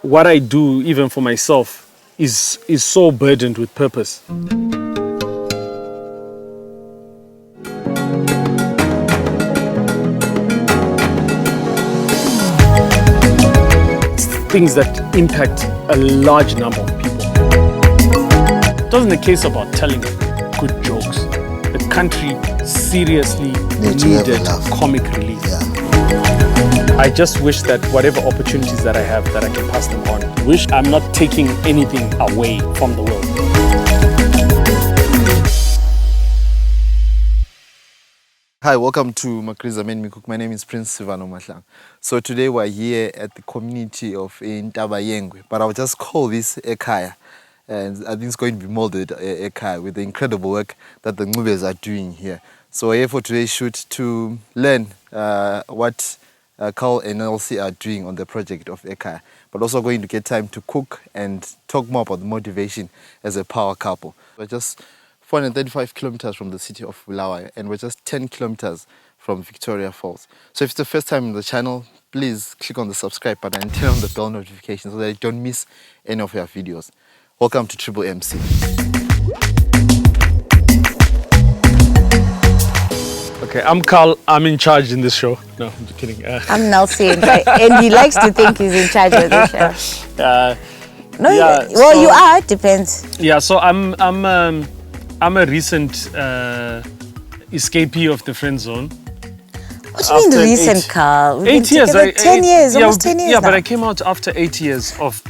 what I do, even for myself, is so burdened with purpose. Things that impact a large number of people. It wasn't a case about telling good jokes. The country seriously needed comic relief. Yeah. I just wish that whatever opportunities that I have, that I can pass them on. Wish I'm not taking anything away from the world. Hi, welcome to Magriza. My name is Prince Sivano Mahlang. So today we're here at the community of Ntabayengwe, but I'll just call this Ekaya. And I think it's going to be molded Ekaya with the incredible work that the Ncubes are doing here. So we're here for today's shoot to learn what Carl and Nelsy are doing on the project of Ekaya, but also going to get time to cook and talk more about the motivation as a power couple. We're just 435 kilometers from the city of Bulawayo, and we're just 10 kilometers from Victoria Falls. So if it's the first time in the channel, please click on the subscribe button and turn on the bell notification so that you don't miss any of our videos. Welcome to Triple MC. Okay, I'm Carl. I'm in charge in this show. No, I'm just kidding. I'm Nelsy, and he likes to think he's in charge of the show. You are. It depends. Yeah, so I'm a recent escapee of the friend zone. What do you mean recent, Carl? 8 years. 10 years, almost 10 years. Yeah, now. but I came out after 8 years of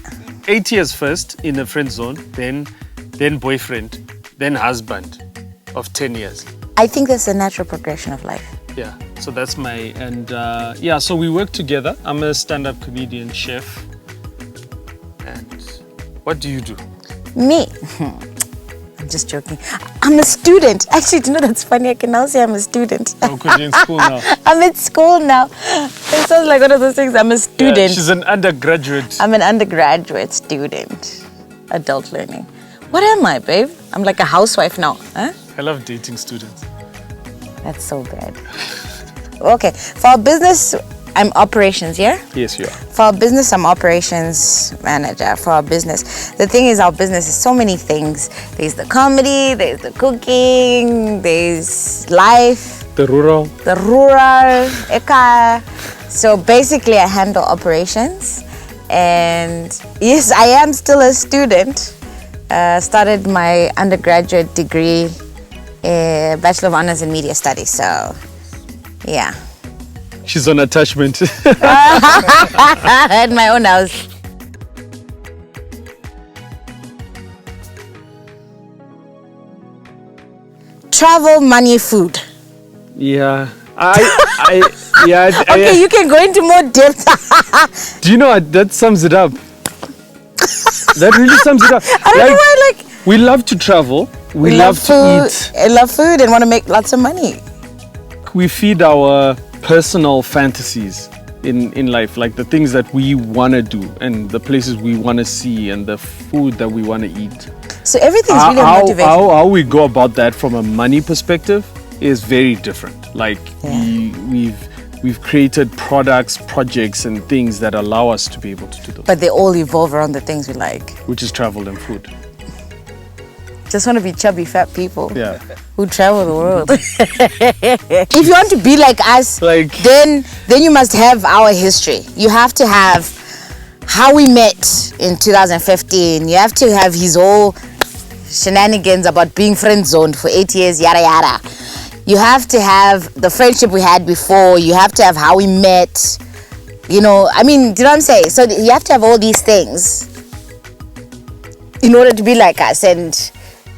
8 years first in the friend zone, then boyfriend, then husband of 10 years. I think that's a natural progression of life. Yeah, so that's so we work together. I'm a stand-up comedian, chef. And what do you do? Me? I'm just joking. I'm a student. Actually, do you know that's funny? I can now say I'm a student. Oh, because you're in school now. I'm at school now. It sounds like one of those things. I'm a student. Yeah, she's an undergraduate. I'm an undergraduate student. Adult learning. What am I, babe? I'm like a housewife now. Huh? I love dating students. That's so bad. Okay, for our business, I'm operations, yeah? Yes, you are. For our business, I'm operations manager for our business. The thing is, our business is so many things. There's the comedy, there's the cooking, there's life. The rural, Ekaya. So basically, I handle operations. And yes, I am still a student. Started my undergraduate degree, Bachelor of Honors in Media Studies. So, yeah. She's on attachment. I had my own house. Travel, money, food. Yeah. Okay, you can go into more depth. Do you know what? That sums it up. That really sums it up. I don't know why, we love to travel. We love to eat. I love food and want to make lots of money. We feed our personal fantasies in life, like the things that we want to do and the places we want to see and the food that we want to eat. So everything's really motivating. How we go about that from a money perspective is very different. Like we've created products, projects and things that allow us to be able to do those. But they all evolve around the things we like. Which is travel and food. Just want to be chubby fat people. Yeah. Who travel the world. If you want to be like us, then you must have our history. You have to have how we met in 2015. You have to have his whole shenanigans about being friend zoned for 8 years, yada yada. You have to have the friendship we had before. You have to have how we met. You know, I mean, do you know what I'm saying? So you have to have all these things in order to be like us, and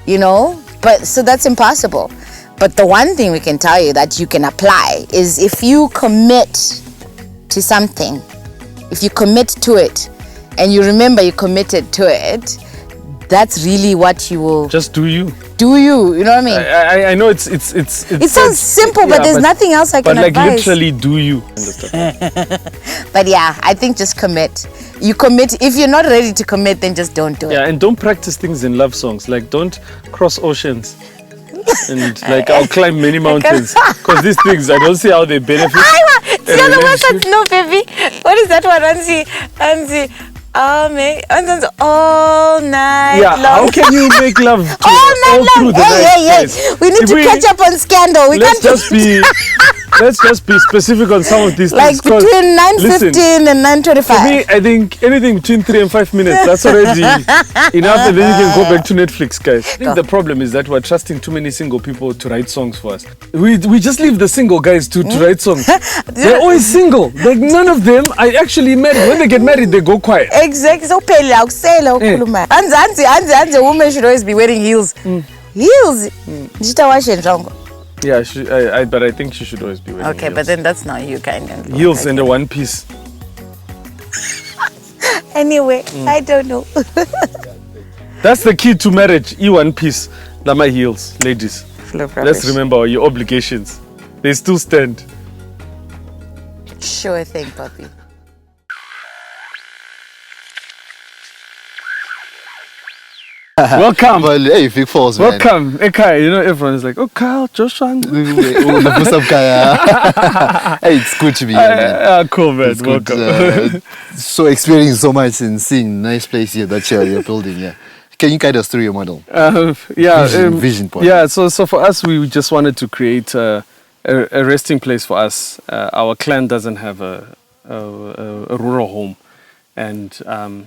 you know, but so that's impossible. But the one thing we can tell you that you can apply is if you commit to something, if you commit to it and you remember you committed to it, that's really what you will just do. You know what I mean? I know it sounds simple, but there's nothing else I can advise. But like literally do you. But yeah, I think just commit. You commit. If you're not ready to commit, then just don't do it. Yeah, and don't practice things in love songs. Like don't cross oceans. And like I'll climb many mountains. Because these things, I don't see how they benefit. The other one said, no baby. What is that one? Anzi. Oh, man. All night Yeah, long. how can you make love to all night long. through the night? Hey. guys? We need If to catch up on Scandal. We let's can't just be specific on some of these like things. 'Cause between 9:15 and for 9:25. me, I think anything between 3 and 5 minutes, that's already enough, and then you can go back to Netflix, guys. I think the problem is that we're trusting too many single people to write songs for us. We just leave the single guys to write songs. They're always single. Like none of them are actually married. When they get married, they go quiet. Exactly. So pale ukusela ukhuluma. Anzi woman should always be wearing heels. Heels. Njita washe njongo. Yeah, but I think she should always be wearing Okay, heels. but then that's not you kind of. Heels and a one piece. Anyway, I don't know. That's the key to marriage. E1 piece. Lama heels, ladies. Let's remember your obligations. They still stand. Sure thing, puppy. Welcome. Well, hey, big falls, man. Welcome. Ekaya, you know, everyone is like, oh, Carl Joshua. Hey, it's good to be here, man. Cool, man. It's good, Welcome. so experiencing so much and seeing nice place here that you're building, yeah. Can you guide us through your model? Vision point. Yeah, so for us, we just wanted to create a resting place for us. Our clan doesn't have a rural home. And,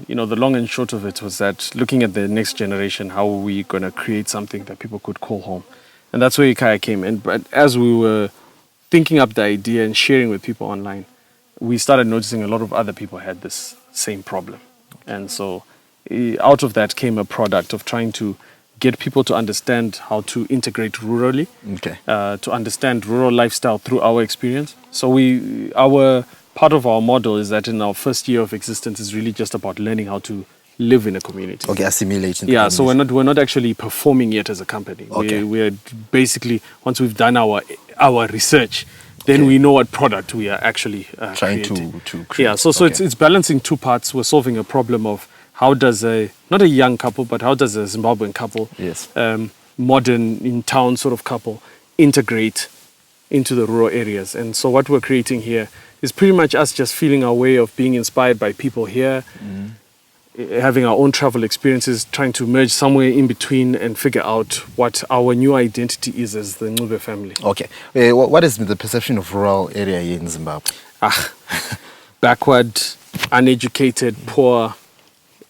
you know, the long and short of it was that looking at the next generation, how are we going to create something that people could call home? And that's where Ekaya came in. But as we were thinking up the idea and sharing with people online, we started noticing a lot of other people had this same problem. And so out of that came a product of trying to get people to understand how to integrate rurally, to understand rural lifestyle through our experience. So part of our model is that in our first year of existence is really just about learning how to live in a community. Okay, assimilating. Yeah, so we're not actually performing yet as a company. Okay. We're basically, once we've done our research, then we know what product we are actually trying creating. to create. Yeah, so it's balancing two parts. We're solving a problem of how does not a young couple, but how does a Zimbabwean couple, Yes. modern in town sort of couple, integrate into the rural areas. And so what we're creating here is pretty much us just feeling our way of being inspired by people here, having our own travel experiences, trying to merge somewhere in between and figure out what our new identity is as the Ncube family. Okay. What is the perception of rural area here in Zimbabwe? Backward, uneducated, poor,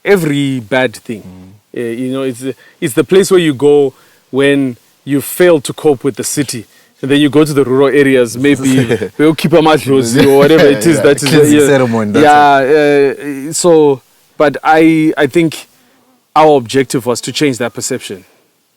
every bad thing. You know, it's the place where you go when you fail to cope with the city. And then you go to the rural areas, maybe we'll keep a matros or whatever it is. That is ceremony. So, but I think our objective was to change that perception.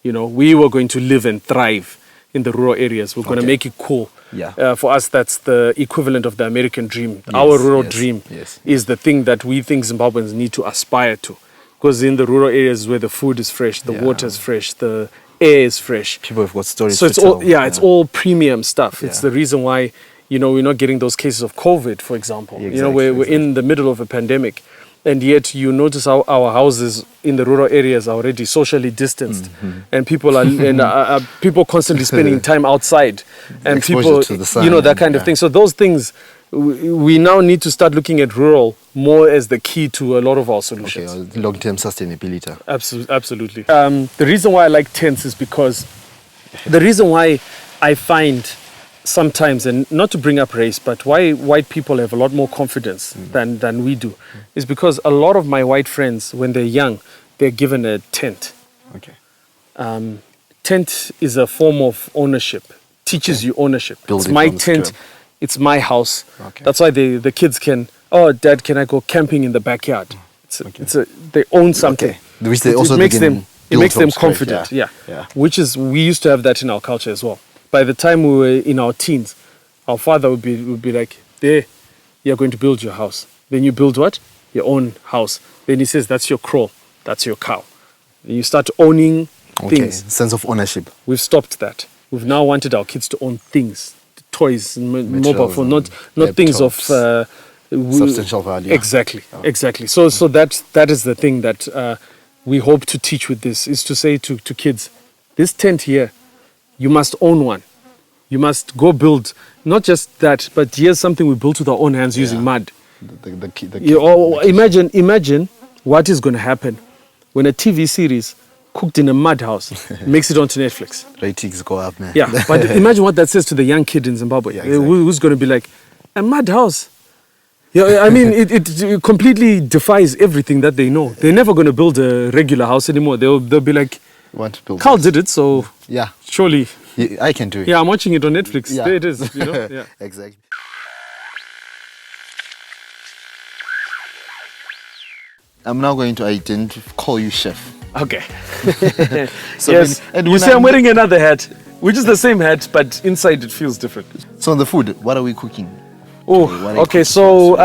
You know, we were going to live and thrive in the rural areas. We're going to make it cool. Yeah. For us, that's the equivalent of the American dream. Our rural dream is the thing that we think Zimbabweans need to aspire to. Because in the rural areas where the food is fresh, the water is fresh, the air is fresh. People have got stories so to it's tell. all it's all premium stuff. It's the reason why, you know, we're not getting those cases of COVID, for example. You know, we're in the middle of a pandemic, and yet you notice how our houses in the rural areas are already socially distanced, and people are people constantly spending time outside, and Exposure people, to the sun, you know, that kind of thing. So those things, we now need to start looking at rural more as the key to a lot of our solutions. Okay, long-term sustainability. Absolutely. The reason why I like tents is because the reason why I find sometimes, and not to bring up race, but why white people have a lot more confidence than we do, is because a lot of my white friends, when they're young, they're given a tent. Okay. Tent is a form of ownership, teaches you ownership. Build it's it my from tent, scratch. it's my house. Okay. That's why the kids can, oh, Dad, can I go camping in the backyard? They own something. Okay. Which they also makes them build makes from them scratch, confident. yeah. Which is, we used to have that in our culture as well. By the time we were in our teens, our father would be like, there, you're going to build your house. Then you build what? Your own house. Then he says, that's your crow, that's your cow. Then you start owning things. Sense of ownership. We've stopped that. We've now wanted our kids to own things, toys, mobile phone, not things of substantial value. Exactly. So that is the thing that we hope to teach with this, is to say to kids, this tent here, you must own one. You must go build, not just that, but here's something we built with our own hands using mud. The key. Imagine what is going to happen when a TV series cooked in a mud house makes it onto Netflix. Ratings go up, man. Yeah, but imagine what that says to the young kid in Zimbabwe. Yeah, exactly. Who's going to be like, a mud house? Yeah, I mean, it completely defies everything that they know. They're never going to build a regular house anymore. They'll be like, want to build Carl did it, so yeah, surely. Yeah, I can do it. Yeah, I'm watching it on Netflix. Yeah. There it is. You know? Yeah. Exactly. I'm now going to call you chef. Okay. So yes. and You say I'm wearing another hat, which is the same hat, but inside it feels different. So on the food, what are we cooking? Oh, okay. So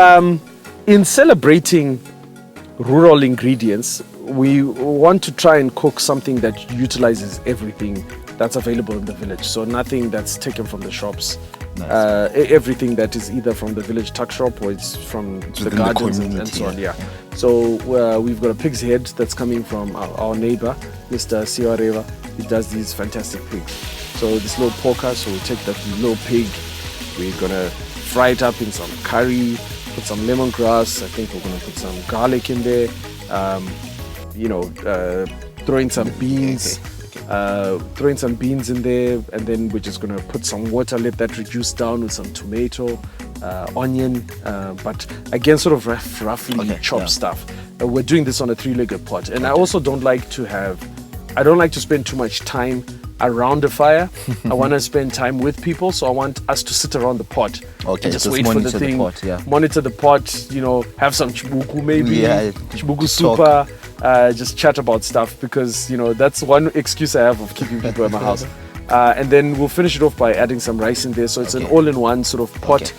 in celebrating rural ingredients, we want to try and cook something that utilizes everything that's available in the village. So nothing that's taken from the shops. Nice. Everything that is either from the village tuck shop or it's from the gardens and so on. Yeah. So we've got a pig's head that's coming from our neighbor, Mr. Siwareva. He does these fantastic pigs. So this little porker, so we'll take that little pig, we're gonna fry it up in some curry, put some lemongrass. I think we're gonna put some garlic in there. Throw in some beans. Throw in some beans in there, and then we're just gonna put some water, let that reduce down with some tomato, onion, but again, sort of roughly chopped stuff. We're doing this on a 3-legged pot, and I also don't like to spend too much time around the fire. I want to spend time with people, so I want us to sit around the pot and just wait for the thing, monitor the pot, have some chibuku maybe, chibuku super, just chat about stuff, because that's one excuse I have of keeping people at my house. And then we'll finish it off by adding some rice in there, so it's an all-in-one sort of pot.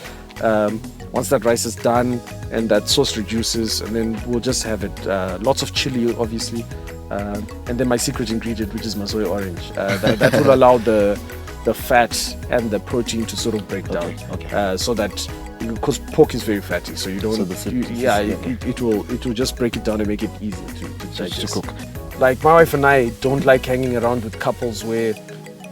Once that rice is done and that sauce reduces, and then we'll just have it, lots of chili obviously, and then my secret ingredient, which is mazoe orange, that will allow the fat and the protein to sort of break down, so that, because pork is very fatty, so you don't, it will just break it down and make it easy to cook. Like my wife and I don't like hanging around with couples where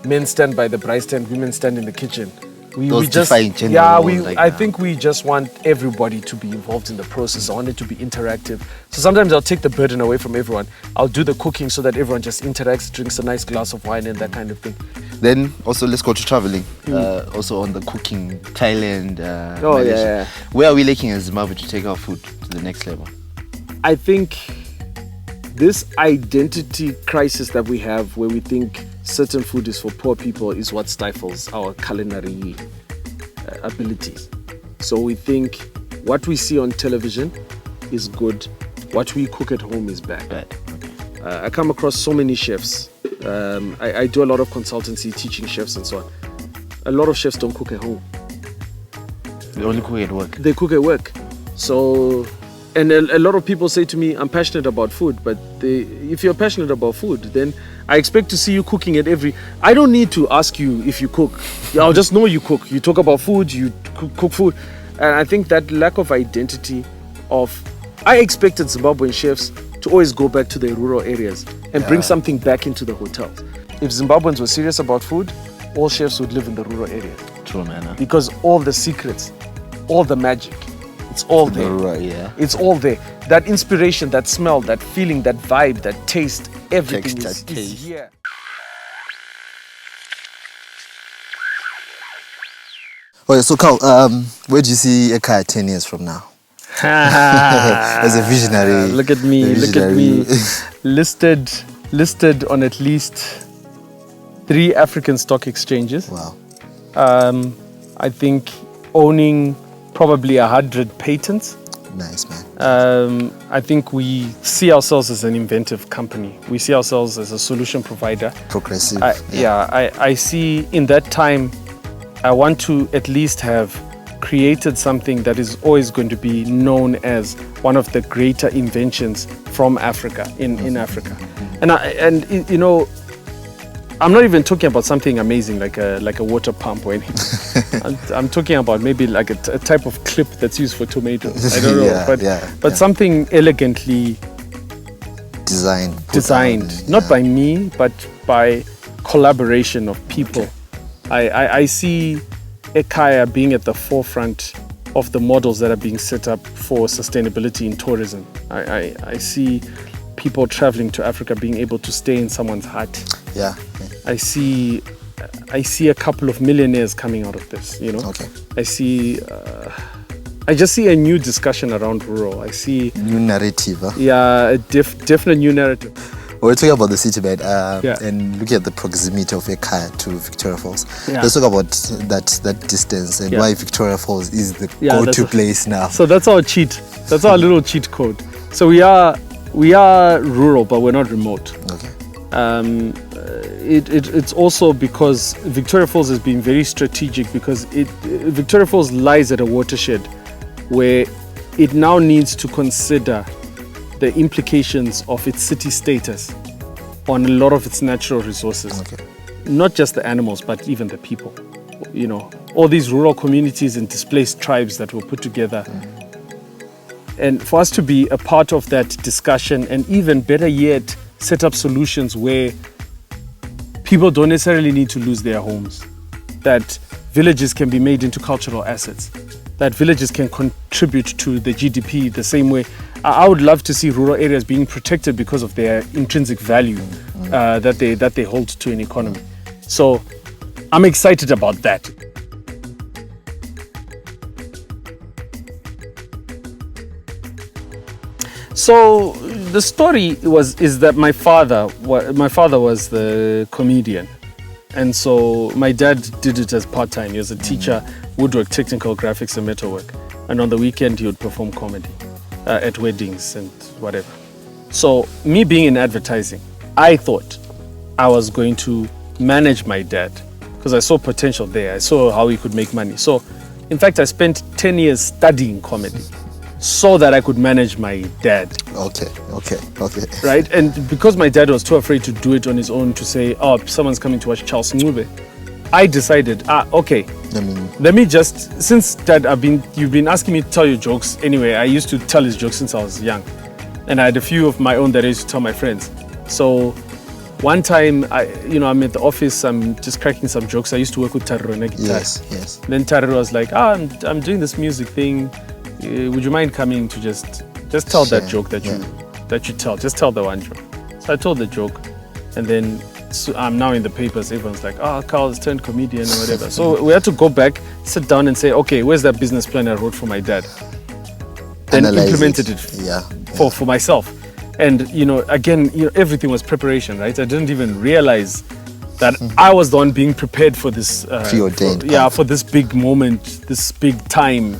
men stand by the braai stand, women stand in the kitchen. I think we just want everybody to be involved in the process. I want it to be interactive. So sometimes I'll take the burden away from everyone. I'll do the cooking so that everyone just interacts, drinks a nice glass of wine and that kind of thing. Then also let's go to traveling. Also on the cooking, Thailand, Malaysia. Where are we lacking as Zimbabwe to take our food to the next level? I think this identity crisis that we have, where we think certain food is for poor people, is what stifles our culinary abilities. So we think what we see on television is good, what we cook at home is bad. I come across so many chefs. I do a lot of consultancy teaching chefs and so on. A lot of chefs don't cook at home. They only cook at work. They cook at work. So, and a lot of people say to me, I'm passionate about food, but if you're passionate about food, then I expect to see you cooking at I don't need to ask you if you cook. I'll just know you cook. You talk about food, you cook food. And I think that lack of identity I expected Zimbabwean chefs to always go back to their rural areas and bring something back into the hotels. If Zimbabweans were serious about food, all chefs would live in the rural area. True, man. Because all the secrets, all the magic, it's all there. It's all there. That inspiration, that smell, that feeling, that vibe, that taste, everything is here. Okay, so Carl, where do you see Ekaya 10 years from now? As a visionary. Look at me. Listed on at least 3 African stock exchanges. Wow. I think owning probably 100 patents. Nice, man. I think we see ourselves as an inventive company. We see ourselves as a solution provider. Progressive. I see in that time, I want to at least have created something that is always going to be known as one of the greater inventions from Africa, in Africa. And you know, I'm not even talking about something amazing like a water pump or anything. I'm talking about maybe like a type of clip that's used for tomatoes. I don't know, but something elegantly designed, not by me, but by collaboration of people. I see Ekaya being at the forefront of the models that are being set up for sustainability in tourism. I see people traveling to Africa being able to stay in someone's hut. Yeah. I see a couple of millionaires coming out of this, you know. Okay. I just see a new discussion around rural. I see new narrative. Huh? Yeah, a definite new narrative. We're talking about the city bed yeah. and looking at the proximity of Ekaya to Victoria Falls. Yeah. Let's talk about that distance and why Victoria Falls is the go-to place now. So that's our cheat. That's our little cheat code. So we are rural, but we're not remote. Okay. It's also because Victoria Falls has been very strategic because Victoria Falls lies at a watershed where it now needs to consider the implications of its city status on a lot of its natural resources. Okay. Not just the animals, but even the people. You know, all these rural communities and displaced tribes that were put together. And for us to be a part of that discussion, and even better yet, set up solutions where people don't necessarily need to lose their homes, that villages can be made into cultural assets, that villages can contribute to the GDP the same way. I would love to see rural areas being protected because of their intrinsic value that they hold to an economy. So I'm excited about that. So the story is that my father was the comedian, and so my dad did it as part-time. He was a teacher, woodwork, technical graphics and metalwork, and on the weekend he would perform comedy at weddings and whatever. So me being in advertising, I thought I was going to manage my dad because I saw potential there. I saw how he could make money. So in fact I spent 10 years studying comedy so that I could manage my dad. Okay. Right? And because my dad was too afraid to do it on his own, to say, oh, someone's coming to watch Charles Ncube, I decided, okay, let me just, since Dad, you've been asking me to tell you jokes. Anyway, I used to tell his jokes since I was young. And I had a few of my own that I used to tell my friends. So one time, I'm at the office, I'm just cracking some jokes. I used to work with Tariro. Yes. Then Tariro was like, I'm doing this music thing. Would you mind coming to just tell that joke that you tell? Just tell the one joke. So I told the joke, and then I'm now in the papers. Everyone's like, Carl's turned comedian or whatever. So we had to go back, sit down and say, okay, where's that business plan I wrote for my dad? Then implemented it for myself. And, again, everything was preparation, right? I didn't even realize that I was the one being prepared for this. Preordained. For this big moment, this big time,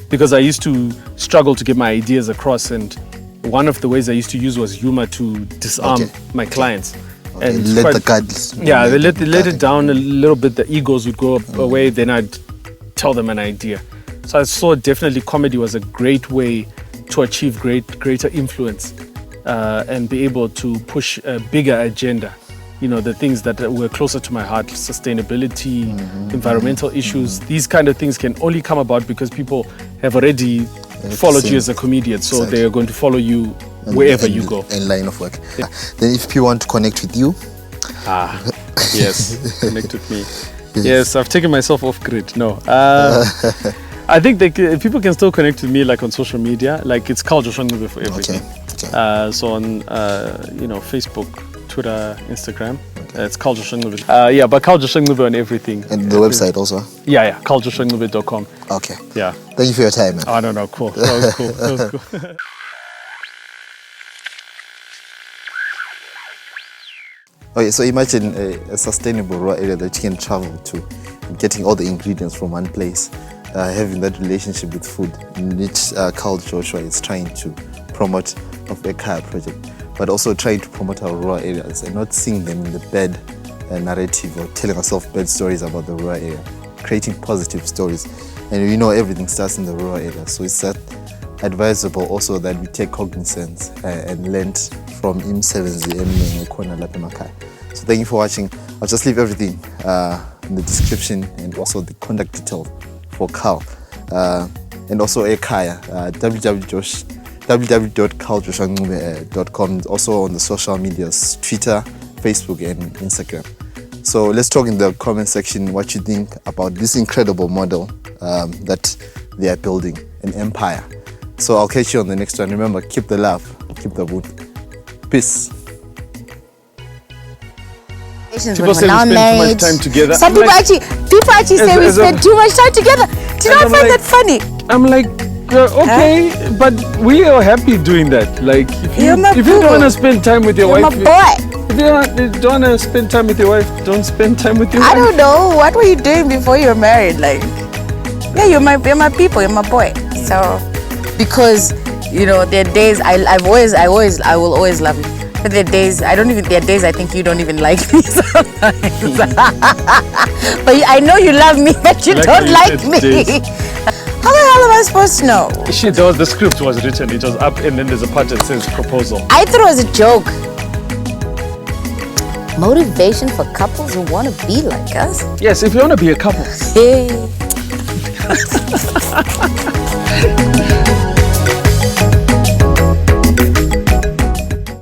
because I used to struggle to get my ideas across, and one of the ways I used to use was humor to disarm my clients. And let the guards. They let it down a little bit. The egos would go away. Then I'd tell them an idea. So I saw definitely comedy was a great way to achieve greater influence and be able to push a bigger agenda. The things that were closer to my heart, sustainability, environmental issues, these kind of things can only come about because people have already followed you as a comedian. So they are going to follow you wherever you go. In line of work. Yeah. Then if people want to connect with you. Yes, connect with me. Yes, I've taken myself off grid. No. I think people can still connect with me like on social media. Like it's Carl Joshua Ncube for everything. Okay. So on Facebook, Twitter, Instagram. It's Carl Joshua Ncube. But Carl Joshua Ncube on everything. And the website also? Yeah, carljoshuancube.com. Okay. Yeah. Thank you for your time, man. No, cool. That was cool. Okay, so imagine a sustainable rural area that you can travel to, getting all the ingredients from one place, having that relationship with food, in which Carl Joshua is trying to promote of the Ekaya project, but also trying to promote our rural areas and not seeing them in the bad narrative or telling ourselves bad stories about the rural area, creating positive stories. And everything starts in the rural area, so it's advisable also that we take cognizance and learn from imsebenzi eminingi ekhona lapha emakhaya. So thank you for watching. I'll just leave everything in the description and also the contact details for Carl and also Ekaya, www.carljoshuancube.com, also on the social medias, Twitter, Facebook and Instagram. So let's talk in the comment section what you think about this incredible model that they are building an empire. So I'll catch you on the next one. Remember, keep the love, keep the wood. Peace. People say we spend too much time together. Some people actually say we spend too much time together. Do you not find that funny? I'm like, okay, but we are happy doing that. Like, if you don't want to spend time with your wife, my boy. If you don't want to spend time with your wife, don't spend time with your wife. I don't know. What were you doing before you were married? Like, yeah, you're my people, you're my boy. So, because you know, there are days I will always love you. But there are days there are days I think you don't even like me sometimes. But I know you love me, but you don't like me. How the hell am I supposed to know? The script was written, it was up, and then there's a part that says proposal. I thought it was a joke. Motivation for couples who want to be like us? Yes, if you want to be a couple. Hey.